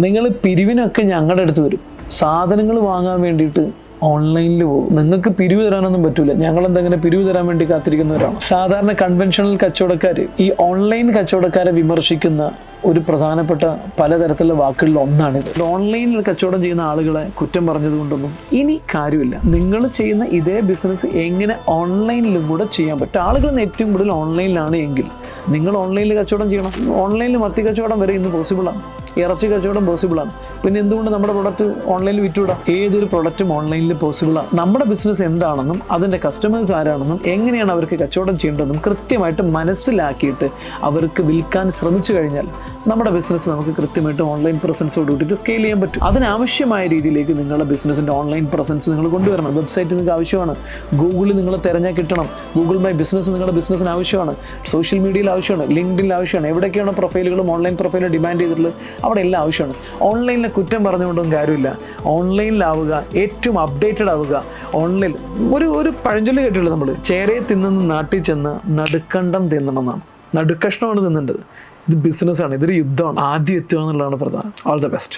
നിങ്ങൾ പിരിവിനൊക്കെ ഞങ്ങളുടെ അടുത്ത് വരും. സാധനങ്ങൾ വാങ്ങാൻ വേണ്ടിയിട്ട് ഓൺലൈനിൽ പോകും. നിങ്ങൾക്ക് പിരിവ് തരാനൊന്നും പറ്റൂല. ഞങ്ങൾ എന്തെങ്കിലും പിരിവ് തരാൻ വേണ്ടി കാത്തിരിക്കുന്നവരാണ്. സാധാരണ കൺവെൻഷണൽ കച്ചവടക്കാർ ഈ ഓൺലൈൻ കച്ചവടക്കാരെ വിമർശിക്കുന്ന ഒരു പ്രധാനപ്പെട്ട പലതരത്തിലുള്ള വാക്കുകളിൽ ഒന്നാണിത്. ഓൺലൈനിൽ കച്ചവടം ചെയ്യുന്ന ആളുകളെ കുറ്റം പറഞ്ഞത് കൊണ്ടൊന്നും ഇനി കാര്യമില്ല. നിങ്ങൾ ചെയ്യുന്ന ഇതേ ബിസിനസ് എങ്ങനെ ഓൺലൈനിലും കൂടെ ചെയ്യാൻ പറ്റും. ആളുകൾ ഏറ്റവും കൂടുതൽ ഓൺലൈനിലാണ് എങ്കിൽ നിങ്ങൾ ഓൺലൈനിൽ കച്ചവടം ചെയ്യണം. ഓൺലൈനിൽ മത്തി കച്ചവടം വരെ ഇന്ന് പോസിബിളാണ്. ഇറച്ചി കച്ചവടം പോസിബിളാണ്. പിന്നെ എന്തുകൊണ്ട് നമ്മുടെ പ്രൊഡക്റ്റ് ഓൺലൈനിൽ വിറ്റുവിടാം? ഏതൊരു പ്രൊഡക്റ്റും ഓൺലൈനിൽ പോസിബിളാണ്. നമ്മുടെ ബിസിനസ് എന്താണെന്നും അതിൻ്റെ കസ്റ്റമേഴ്സ് ആരാണെന്നും എങ്ങനെയാണ് അവർക്ക് കച്ചവടം ചെയ്യേണ്ടതെന്നും കൃത്യമായിട്ട് മനസ്സിലാക്കിയിട്ട് അവർക്ക് വിൽക്കാൻ ശ്രമിച്ചു കഴിഞ്ഞാൽ നമ്മുടെ ബിസിനസ് നമുക്ക് കൃത്യമായിട്ട് ഓൺലൈൻ പ്രസൻസോട് കൂട്ടിയിട്ട് സ്കെയിൽ ചെയ്യാൻ പറ്റും. അതിനാവശ്യമായ രീതിയിലേക്ക് നിങ്ങളുടെ ബിസിനസിൻ്റെ ഓൺലൈൻ പ്രസൻസ് നിങ്ങൾ കൊണ്ടുവരണം. വെബ്സൈറ്റ് നിങ്ങൾക്ക് ആവശ്യമാണ്. ഗൂഗിളിൽ നിങ്ങൾ തിരഞ്ഞാൽ കിട്ടണം. ഗൂഗിൾ മൈ ബിസിനസ് നിങ്ങളുടെ ബിസിനസ്സിന് ആവശ്യമാണ്. സോഷ്യൽ മീഡിയയിൽ ആവശ്യമാണ്. ലിങ്ക്ഡിനിൽ ആവശ്യമാണ്. എവിടെയൊക്കെയാണ് പ്രൊഫൈലുകളും ഓൺലൈൻ പ്രൊഫൈലും ഡിമാൻഡ് ചെയ്തിട്ടുള്ളത് അവിടെ എല്ലാം ആവശ്യമാണ്. ഓൺലൈനിലെ കുറ്റം പറഞ്ഞുകൊണ്ടൊന്നും കാര്യമില്ല. ഓൺലൈനിലാവുക, ഏറ്റവും അപ്ഡേറ്റഡ് ആവുക. ഓൺലൈൻ ഒരു പഴഞ്ചൊല്ല് കേട്ടുള്ളൂ നമ്മൾ, ചേരയെ തിന്നുന്ന നാട്ടിൽ ചെന്ന് നടുക്കണ്ടം തിന്നണമെന്നാണ്. നടുക്കഷ്ണമാണ് തിന്നേണ്ടത്. ഇത് ബിസിനസ്സാണ്. ഇതൊരു യുദ്ധമാണ്. ആദ്യം എത്തുക എന്നുള്ളതാണ് പ്രധാനം. All the best.